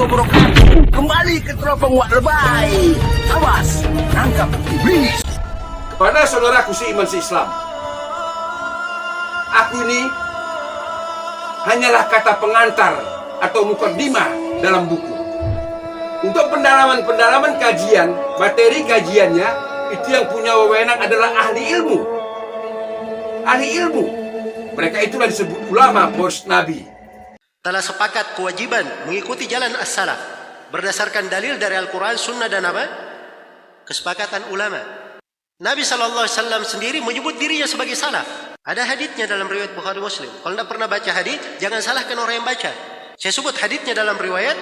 wabarakatuh. Kembali ke teropong Wak Lebay. Awas, tangkap iblis. Pada saudaraku seiman seislam, aku ini hanyalah kata pengantar atau mukaddimah dalam buku. Untuk pendalaman kajian, materi kajiannya, itu yang punya wewenang adalah ahli ilmu. Ahli ilmu. Mereka itulah disebut ulama poros Nabi. Telah sepakat kewajiban mengikuti jalan as-salaf berdasarkan dalil dari Al-Quran, Sunnah dan apa? Kesepakatan ulama. Nabi SAW sendiri menyebut dirinya sebagai salaf. Ada haditsnya dalam riwayat Bukhari Muslim. Kalau tidak pernah baca hadits, jangan salahkan orang yang baca. Saya sebut haditsnya dalam riwayat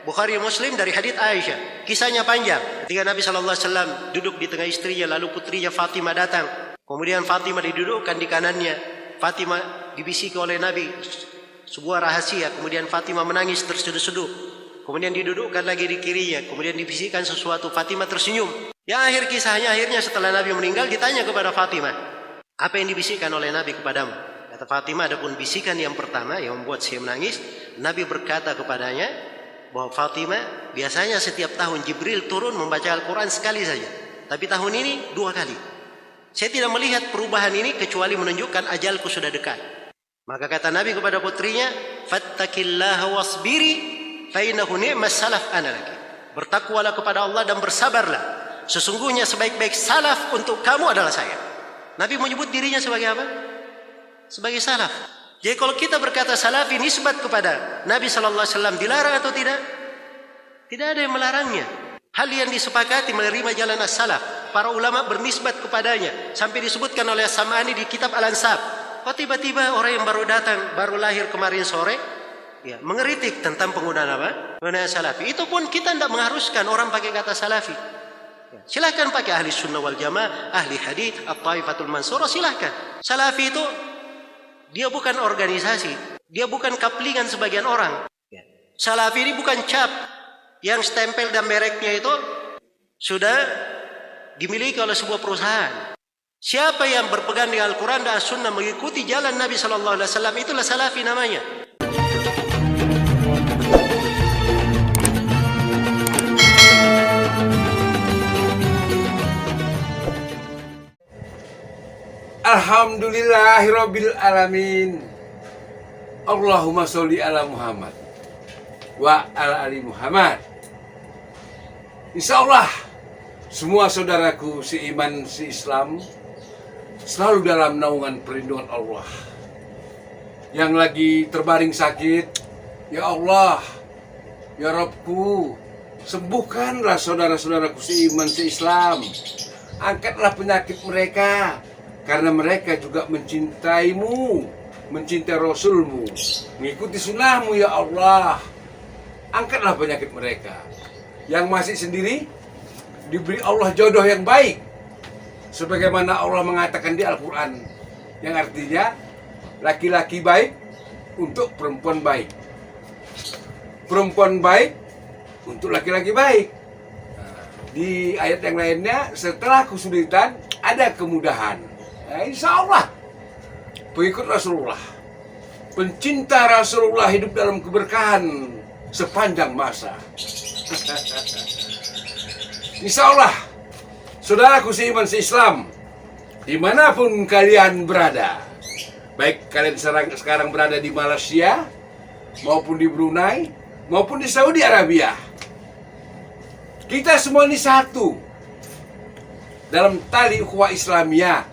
Bukhari Muslim dari hadits Aisyah. Kisahnya panjang. Ketika Nabi SAW duduk di tengah istrinya, lalu putrinya Fatimah datang. Kemudian Fatimah didudukkan di kanannya. Fatimah dibisiki oleh Nabi sebuah rahasia. Kemudian Fatimah menangis terseduh-seduh. Kemudian didudukkan lagi di kirinya. Kemudian dibisikkan sesuatu. Fatimah tersenyum. Yang akhir kisahnya, akhirnya setelah Nabi meninggal, ditanya kepada Fatimah, apa yang dibisikkan oleh Nabi kepadamu? Kata Fatimah, adapun bisikan yang pertama yang membuat saya menangis, Nabi berkata kepadanya bahwa Fatimah, biasanya setiap tahun Jibril turun membaca Al-Quran sekali saja, tapi tahun ini 2 kali. Saya tidak melihat perubahan ini kecuali menunjukkan ajalku sudah dekat. Maka kata Nabi kepada putrinya, fattaqillaha wasbiri fa innahu ni'mas salaf ana laki. Bertakwalah kepada Allah dan bersabarlah. Sesungguhnya sebaik-baik salaf untuk kamu adalah saya. Nabi menyebut dirinya sebagai apa? Sebagai salaf. Jadi kalau kita berkata salafi nisbat kepada Nabi SAW, dilarang atau tidak? Tidak ada yang melarangnya. Hal yang disepakati menerima jalan as-salaf. Para ulama bernisbat kepadanya. Sampai disebutkan oleh As-Sam'ani di kitab Al-Ansab. Oh, tiba-tiba orang yang baru datang, baru lahir kemarin sore, ya, mengeritik tentang penggunaan apa? Penggunaan salafi. Itu pun kita tidak mengharuskan orang pakai kata salafi. Silahkan pakai ahli sunnah wal jamaah, ahli hadith, at-taifatul mansurah, silahkan. Salafi itu dia bukan organisasi, dia bukan kaplingan sebagian orang. Salafi ini bukan cap yang stempel dan mereknya itu sudah dimiliki oleh sebuah perusahaan. Siapa yang berpegang dengan Al-Quran dan As-Sunnah mengikuti jalan Nabi SAW, itulah salafi namanya. Alhamdulillahirabbil alamin. Allahumma sholli ala Muhammad wa ala ali Muhammad. Insyaallah semua saudaraku seiman seislam selalu dalam naungan perlindungan Allah. Yang lagi terbaring sakit, ya Allah, ya Rabbku, sembuhkanlah saudara-saudaraku seiman seislam. Angkatlah penyakit mereka, karena mereka juga mencintaimu, mencintai Rasulmu, mengikuti sunnahmu ya Allah. Angkatlah penyakit mereka. Yang masih sendiri, diberi Allah jodoh yang baik, sebagaimana Allah mengatakan di Al-Quran, yang artinya laki-laki baik untuk perempuan baik, perempuan baik untuk laki-laki baik. Di ayat yang lainnya, setelah kesulitan ada kemudahan. Nah, insya Allah pengikut Rasulullah, pencinta Rasulullah hidup dalam keberkahan sepanjang masa. Insya Allah, saudaraku seiman seislam, dimanapun kalian berada, baik kalian sekarang berada di Malaysia, maupun di Brunei, maupun di Saudi Arabia, kita semua ini satu dalam tali ukhuwah Islamiyah.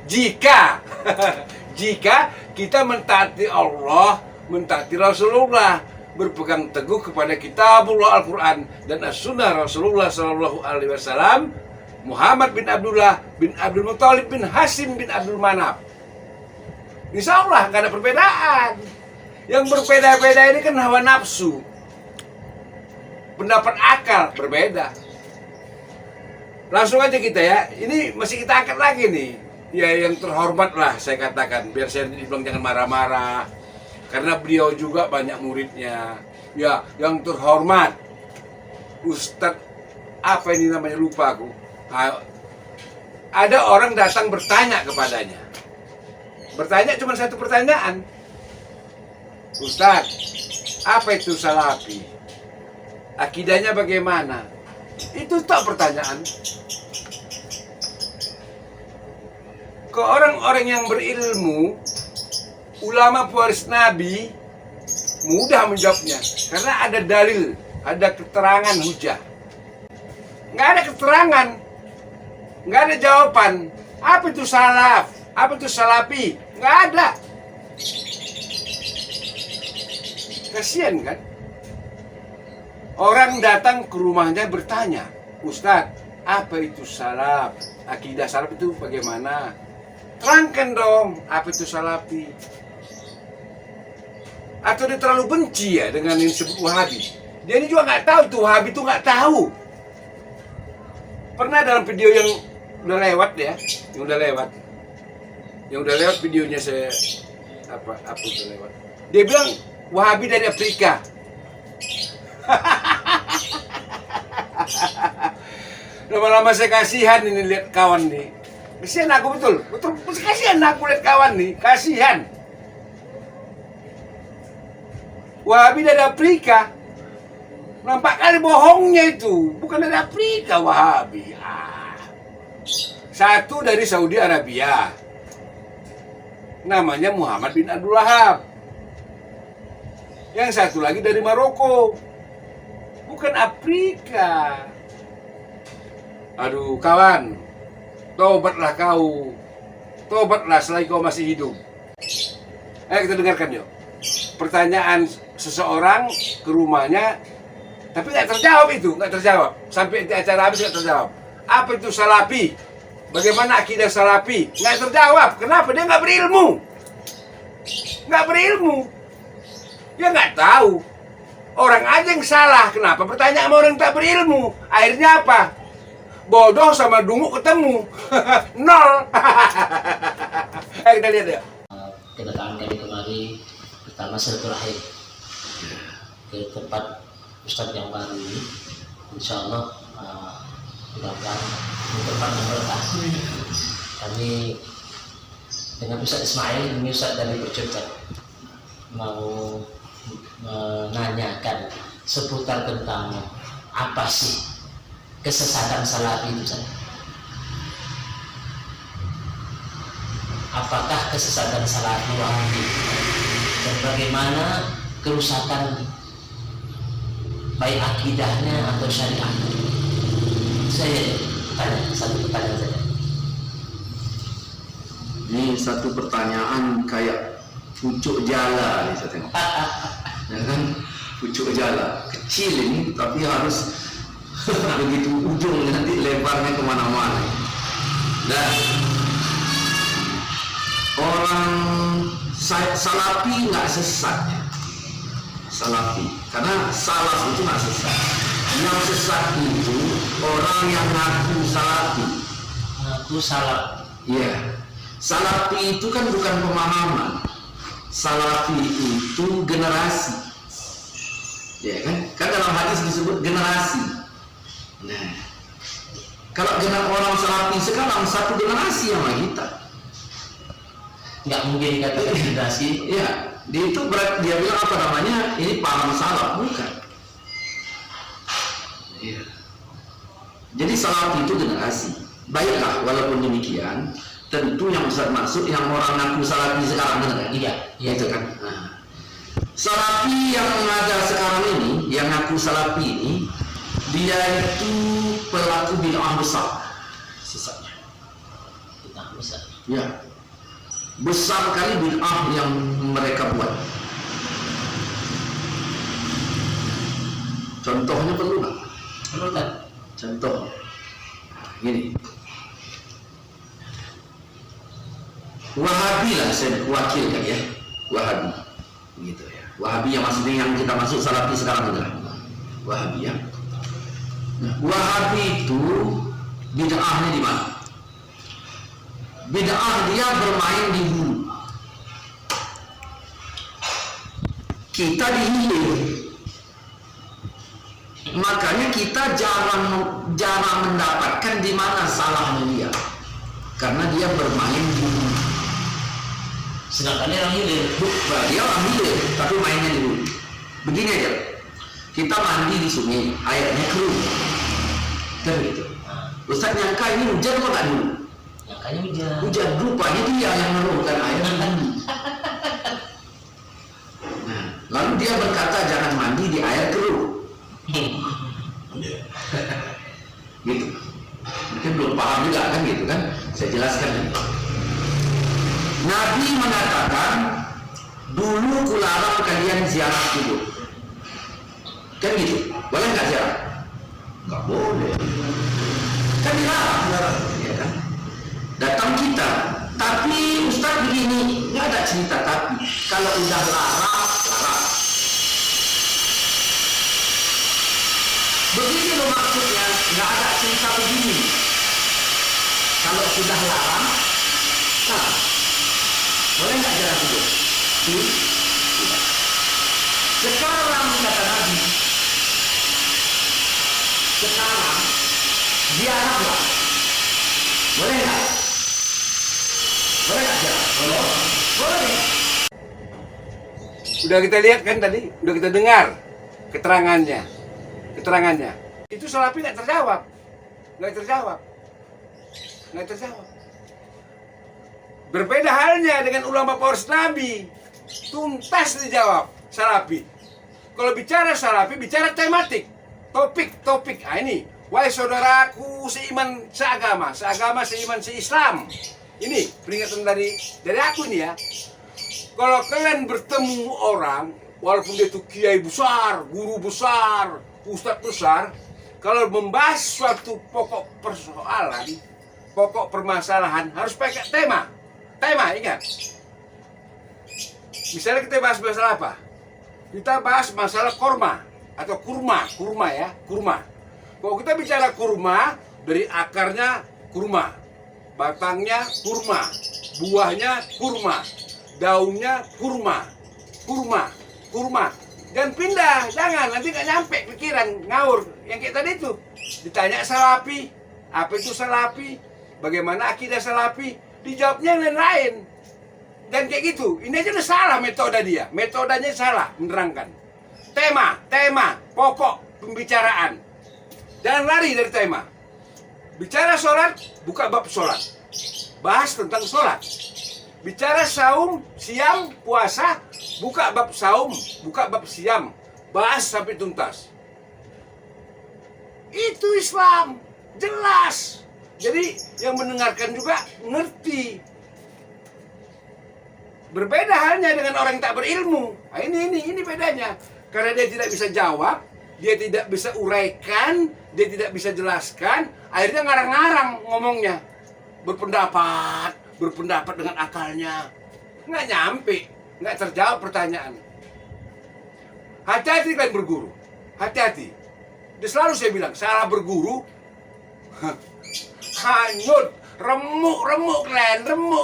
Jika kita mentaati Allah, mentaati Rasulullah, berpegang teguh kepada kitabullah Al-Quran dan as-sunnah Rasulullah SAW, Muhammad bin Abdullah bin Abdul Muttalib bin Hashim bin Abdul Manaf. Insya Allah gak ada perbedaan. Yang berbeda-beda ini kan hawa nafsu, pendapat akal berbeda. Langsung aja kita ya, ini masih kita angkat lagi nih. Ya yang terhormat lah saya katakan, biar saya dibilang jangan marah-marah, karena beliau juga banyak muridnya. Ya yang terhormat Ustadz, apa ini namanya, lupa aku. Ada orang datang bertanya kepadanya. Bertanya cuma satu pertanyaan. Ustadz, apa itu salafi? akidahnya bagaimana? Itu tak pertanyaan. Ke orang-orang yang berilmu, ulama pewaris Nabi, mudah menjawabnya. Karena ada dalil, ada keterangan hujah. Nggak ada keterangan, nggak ada jawaban. Apa itu salaf? Apa itu salafi? Nggak ada. Kasian kan? Orang datang ke rumahnya bertanya, Ustadz, apa itu salaf? Akidah salaf itu bagaimana? Terangkan dong, apa itu salafi? Atau dia terlalu benci ya dengan yang disebut Wahabi? Dia ini juga nggak tahu itu Wahabi itu nggak tahu. Pernah dalam video yang udah lewat ya, yang udah lewat videonya saya apa udah lewat. Dia bilang Wahabi dari Afrika. Lama-lama saya kasihan ini lihat kawan nih. Kasihan aku betul kasihan aku lihat kawan nih, kasihan. Wahabi dari Afrika. Nampak kali bohongnya itu, bukan dari Afrika Wahabi. Satu dari Saudi Arabia. Namanya Muhammad bin Abdul Wahab. Yang satu lagi dari Maroko. Bukan Afrika. Aduh kawan, tobatlah kau. Tobatlah selagi kau masih hidup. Ayo kita dengarkan yuk. Pertanyaan seseorang ke rumahnya, tapi nggak terjawab itu, nggak terjawab. Sampai di acara habis nggak terjawab. Apa itu salafi? Bagaimana akidah salafi? Nggak terjawab. Kenapa? Dia nggak berilmu. Nggak berilmu. Dia nggak tahu. Orang aja yang salah. Kenapa? Bertanya sama orang tak berilmu. Akhirnya apa? Bodoh sama dungu ketemu. Nol. Ayo kita lihat ya. Kedatangan kami kemari pertama silaturahim ke tempat Ustadz yang baru ini. Insya Allah mudah-mudahan di tempat yang berkah. Kami dengan Ustadz Ismail, ini Ustadz dari Percurcan, mau menanyakan seputar tentang apa sih kesesatan salafi itu saja. Apakah kesesatan salafi Wahabi dan bagaimana kerusakan baik akidahnya atau syariahnya? Saya tanya satu pertanyaan saja. Ini satu pertanyaan kayak pucuk jala nih saya tengok. Ya kan? Pucuk jala kecil ini tapi harus begitu ujung nanti lebarnya kemana-mana. Dan orang salafi nggak sesat ya. Salafi karena salaf itu nggak sesat. Yang sesat itu orang yang ngaku salafi. Ngaku salaf. Iya. Salafi itu kan bukan pemahaman. Salafi itu generasi. Ya kan? Kan dalam hadis disebut generasi. Nah, kalau orang salafi sekarang satu generasi sama kita. Nggak mungkin dikatakan generasi. Ya, dia itu dia bilang apa namanya? Ini paham salaf, bukan? Ya. Jadi salafi itu generasi. Baiklah, walaupun demikian, tentu yang Ustaz maksud yang orang ngaku salafi sekarang benar kan? Iya, Itu kan. Nah, salafi yang ada sekarang ini, yang ngaku salafi ini, dia itu pelaku bid'ah besar. Sisanya. Bid'ah besar. Ya. Besar kali bid'ah yang mereka buat. Contohnya perlu nggak? Perlu kan? Contoh, gini. Wahabi lah saya wakilkan ya, Wahabi, gitu ya. Wahabi yang maksudnya yang kita masuk salafi sekarang itu lah. Wahabi ya. Nah, Wahabi itu bid'ahnya di mana? Bid'ah dia bermain di hulu. Kita di hilir. Makanya kita jarang mendapatkan di mana salahnya dia. Karena dia bermain di hulu. Sedangkan dia orang hilir. Dia orang hilir, tapi mainnya di hulu. Begini aja. kita mandi di sungai, airnya keruh, kan gitu. Ustaz nyangka ini hujan apa nggak dulu? Nyangkanya hujan. Hujan, rupanya dia yang menurunkan air mandi. Nah, lalu dia berkata jangan mandi di air keruh. Gitu. Mungkin belum paham juga kan gitu kan? Saya jelaskan. Nabi mengatakan, dulu kularang kalian ziarah kubur. Kan gitu, boleh nggak ziarah? Nggak boleh. Kan dilarang, ya kan? Datang kita, tapi Ustaz begini, nggak ada cerita tapi. Kalau udah larang, larang. Begini loh maksudnya, nggak ada cerita begini. Kalau sudah larang, nah, boleh nggak ziarah kubur? Tidak. Sekarang kata Nabi, sekarang ziarahlah. Boleh nggak? Boleh nggak ziarah? Boleh. Boleh. Udah kita lihat kan tadi, udah kita dengar keterangannya. Itu Salafi nggak terjawab. Berbeda halnya dengan ulama poros Nabi, tuntas dijawab Salafi. Kalau bicara Salafi, bicara tematik, topik. Ah ini, wahai saudaraku seiman seagama, seiman seislam. Ini peringatan dari aku nih ya. Kalau kalian bertemu orang, walaupun dia itu kiai besar, guru besar, ustadz besar, kalau membahas suatu pokok persoalan, pokok permasalahan harus pakai tema. Tema, ingat. Misalnya kita bahas masalah apa? Kita bahas masalah kurma atau kurma ya, kurma. Kalau kita bicara kurma, dari akarnya kurma, batangnya kurma, buahnya kurma, daunnya kurma. Dan pindah, jangan nanti nggak nyampe pikiran ngawur. Yang kayak tadi itu ditanya Salafi, apa itu Salafi, bagaimana akidah Salafi, dijawabnya yang lain. Dan kayak gitu, ini aja udah salah metodenya salah menerangkan. Tema, pokok pembicaraan. Jangan lari dari tema. Bicara sholat, buka bab sholat, bahas tentang sholat. Bicara saum, siam, puasa, buka bab saum, buka bab siam, bahas sampai tuntas. Itu Islam, jelas. Jadi yang mendengarkan juga ngerti. Berbeda halnya dengan orang yang tak berilmu. Nah, ini bedanya. Karena dia tidak bisa jawab, dia tidak bisa uraikan, dia tidak bisa jelaskan, akhirnya ngarang-ngarang ngomongnya. Berpendapat dengan akalnya. Nggak nyampe, nggak terjawab pertanyaan. Hati-hati kalian berguru. Hati-hati. Dia selalu saya bilang, salah berguru, hanyut, remuk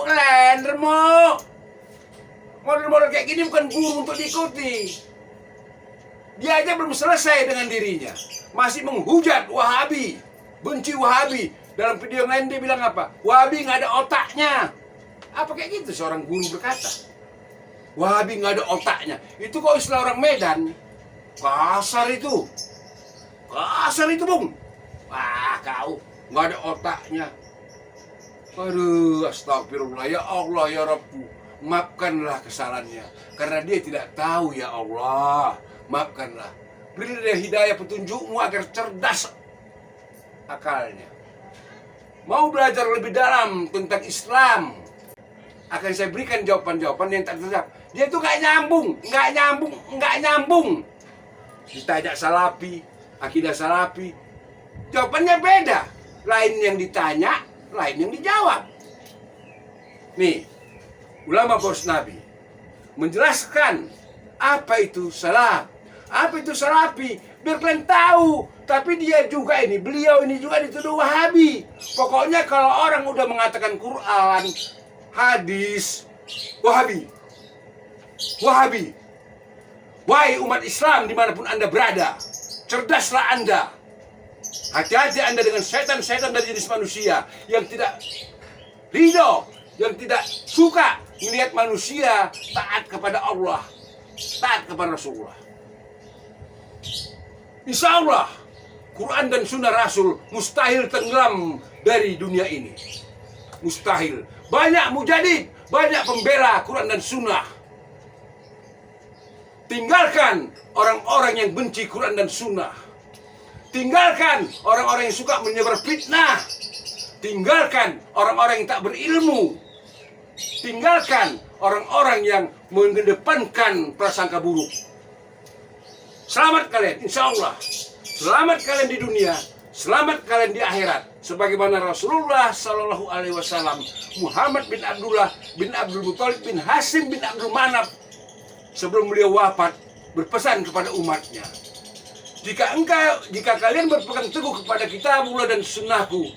kalian. Model-model kayak gini bukan guru untuk diikuti. Dia aja belum selesai dengan dirinya, masih menghujat Wahabi, benci Wahabi. Dalam video yang lain dia bilang apa? Wahabi nggak ada otaknya. Apa kayak gitu seorang guru berkata? Wahabi nggak ada otaknya. Itu kok istilah orang Medan. Kasar itu, Bung. Wah, kau nggak ada otaknya. Aduh, astagfirullah, ya Allah, ya Rabbu, maafkanlah kesalahannya, karena dia tidak tahu, ya Allah, maafkanlah. Berilah dia hidayah petunjukmu agar cerdas akalnya. Mau belajar lebih dalam tentang Islam, akan saya berikan jawaban-jawaban yang tak terjawab. Dia itu nggak nyambung. Ditanya Salafi, akidah Salafi, jawabannya beda. Lain yang ditanya, lain yang dijawab. Nih, ulama poros Nabi menjelaskan apa itu salaf, apa itu Salafi, biar kalian tahu. Tapi beliau ini juga dituduh Wahabi. Pokoknya kalau orang udah mengatakan Quran, hadis, Wahabi. Wahai umat Islam dimanapun Anda berada, cerdaslah Anda. Hati-hati Anda dengan setan-setan dari jenis manusia yang tidak ridho, yang tidak suka melihat manusia taat kepada Allah, taat kepada Rasulullah. Insya Allah, Quran dan Sunnah Rasul mustahil tenggelam dari dunia ini. Mustahil. Banyak mujadid, banyak pembela Quran dan Sunnah. Tinggalkan orang-orang yang benci Quran dan Sunnah. Tinggalkan orang-orang yang suka menyebar fitnah. Tinggalkan orang-orang yang tak berilmu. Tinggalkan orang-orang yang mengedepankan prasangka buruk. Selamat kalian, insya Allah. Selamat kalian di dunia, selamat kalian di akhirat. Sebagaimana Rasulullah Sallallahu Alaihi Wasallam, Muhammad bin Abdullah bin Abdul Muthalib bin Hasim bin Abdul Manaf, sebelum beliau wafat berpesan kepada umatnya, jika kalian berpegang teguh kepada kitabullah dan sunnahku,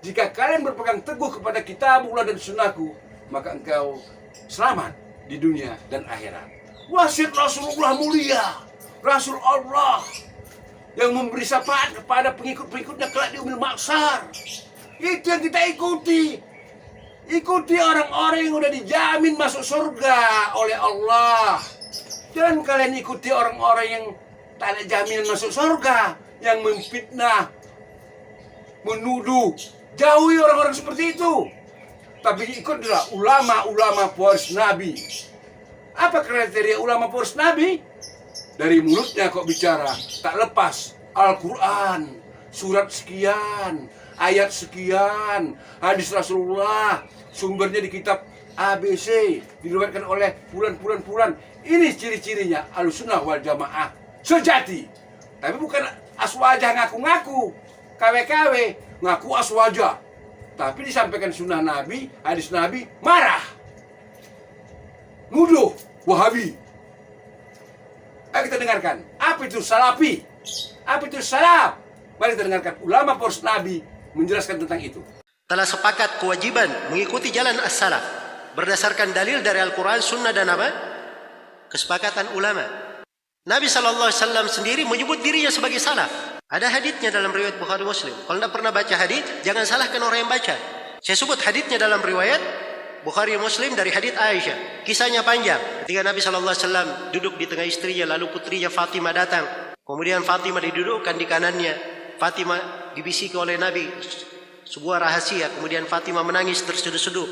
jika kalian berpegang teguh kepada kitabullah dan sunnahku, maka engkau selamat di dunia dan akhirat. Wasiat Rasulullah mulia, Rasul Allah yang memberi syafaat kepada pengikut-pengikutnya kelak di yaumil mahsyar. Itu yang kita ikuti. Ikuti orang-orang yang udah dijamin masuk surga oleh Allah. Jangan kalian ikuti orang-orang yang tak ada jaminan masuk surga, yang memfitnah, menuduh. Jauhi orang-orang seperti itu. Tapi ikutlah ulama-ulama pewaris Nabi. Apa kriteria ulama pewaris Nabi? Dari mulutnya kok bicara, tak lepas Al-Quran, surat sekian, ayat sekian, hadis Rasulullah, sumbernya di kitab ABC, diriwayatkan oleh pulan. Ini ciri-cirinya Ahlussunnah wal Jamaah sejati. Tapi bukan aswajah ngaku-ngaku, KW-KW, ngaku aswajah. Tapi disampaikan sunnah Nabi, hadis Nabi, marah. Nuduh, Wahabi. Ayo kita dengarkan, apa itu salafi? Apa itu salaf? Mari kita dengarkan ulama poros Nabi menjelaskan tentang itu. Telah sepakat kewajiban mengikuti jalan as-salaf berdasarkan dalil dari Al-Quran, Sunnah dan apa? Kesepakatan ulama. Nabi SAW sendiri menyebut dirinya sebagai salaf. Ada haditsnya dalam riwayat Bukhari Muslim. Kalau tidak pernah baca hadits, jangan salahkan orang yang baca. Saya sebut haditsnya dalam riwayat Bukhari Muslim dari hadits Aisyah. Kisahnya panjang. Ketika Nabi SAW duduk di tengah istrinya, lalu putrinya Fatimah datang. Kemudian Fatimah didudukkan di kanannya. Fatimah dibisiki oleh Nabi sebuah rahasia. Kemudian Fatimah menangis terseduh-seduh.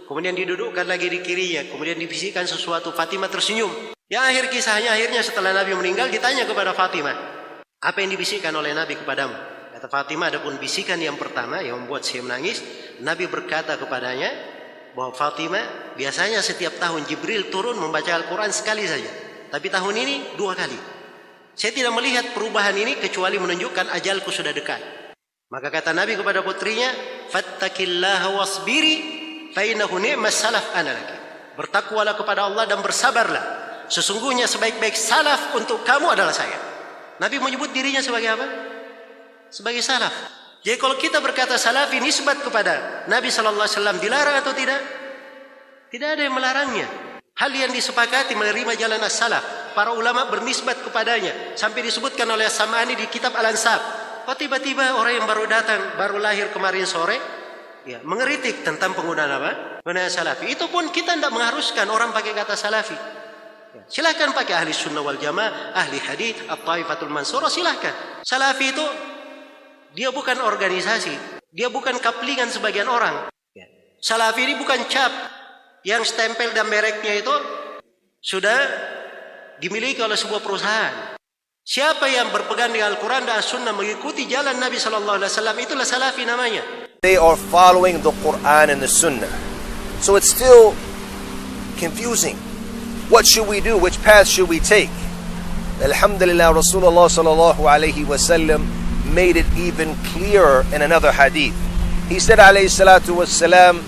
Kemudian didudukkan lagi di kirinya. Kemudian dibisikkan sesuatu. Fatimah tersenyum. Yang akhir kisahnya, akhirnya setelah Nabi meninggal, ditanya kepada Fatimah, apa yang dibisikkan oleh Nabi kepadamu? Kata Fatimah, adapun bisikan yang pertama yang membuat saya menangis, Nabi berkata kepadanya bahwa Fatimah, biasanya setiap tahun Jibril turun membaca Al-Quran sekali saja, tapi tahun ini 2 kali. Saya tidak melihat perubahan ini kecuali menunjukkan ajalku sudah dekat. Maka kata Nabi kepada putrinya, fattaqillaha wasbiri fa innahu ni'mas salaf ana laki. Bertakwalah kepada Allah dan bersabarlah. Sesungguhnya sebaik-baik salaf untuk kamu adalah saya. Nabi menyebut dirinya sebagai apa? Sebagai salaf. Jadi kalau kita berkata salafi nisbat kepada Nabi SAW, dilarang atau tidak? Tidak ada yang melarangnya. Hal yang disepakati menerima jalan as-salaf. Para ulama bernisbat kepadanya. Sampai disebutkan oleh As-Sam'ani di kitab Al-Ansab. Oh, tiba-tiba orang yang baru datang, baru lahir kemarin sore, ya, mengeritik tentang penggunaan apa? Penggunaan salafi. Itu pun kita tidak mengharuskan orang pakai kata salafi. Silahkan pakai ahli sunnah wal jamaah, ahli hadith, at-taifatul mansurah, silahkan. Salafi itu dia bukan organisasi, dia bukan kaplingan sebagian orang. Salafi ini bukan cap yang stempel dan mereknya itu sudah dimiliki oleh sebuah perusahaan. Siapa yang berpegang dengan Al-Quran dan As-Sunnah mengikuti jalan Nabi SAW, itulah salafi namanya. They are following the Quran and the Sunnah. So it's still confusing. What should we do? Which path should we take? Alhamdulillah, Rasulullah sallallahu alayhi wasallam made it even clearer in another hadith. He said alayhi salatu wassalam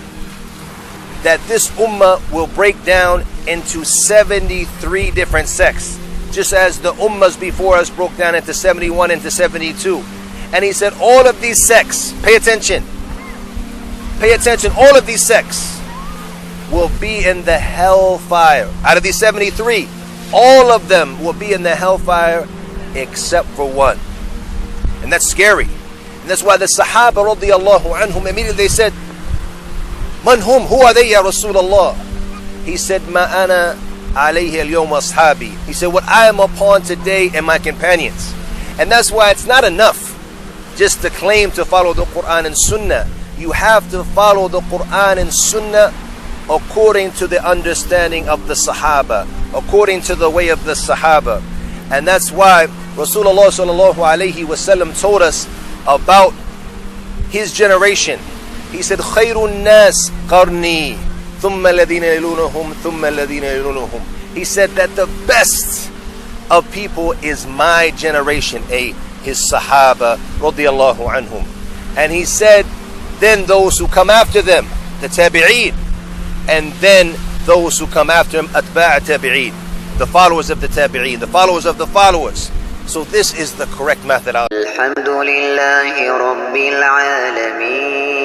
that this ummah will break down into 73 different sects, just as the ummahs before us broke down into 71 into 72. And he said all of these sects, pay attention, all of these sects will be in the hellfire. Out of these 73, all of them will be in the hellfire except for one. And that's scary. And that's why the Sahaba radiyallahu anhum immediately said, Man hum? Who are they, Ya Rasulullah? He said, Ma ana alayhi al-yawm ashabi. He said, what I am upon today and my companions. And that's why it's not enough just to claim to follow the Quran and Sunnah. You have to follow the Quran and Sunnah according to the understanding of the Sahaba, according to the way of the Sahaba. And that's why Rasulullah sallallahu alayhi wasallam told us about his generation. He said, خَيْرُ النَّاسِ قَرْنِي ثُمَّ الَّذِينَ يَلُونَهُمْ ثُمَّ الَّذِينَ يَلُونَهُمْ. He said that the best of people is my generation, his Sahaba radiyallahu anhum. And he said, then those who come after them, the Tabi'een, and then those who come after him, atba' tabi'een, the followers of the Tabi'een, the followers of the followers. So this is the correct methodology. الحمد لله رب العالمين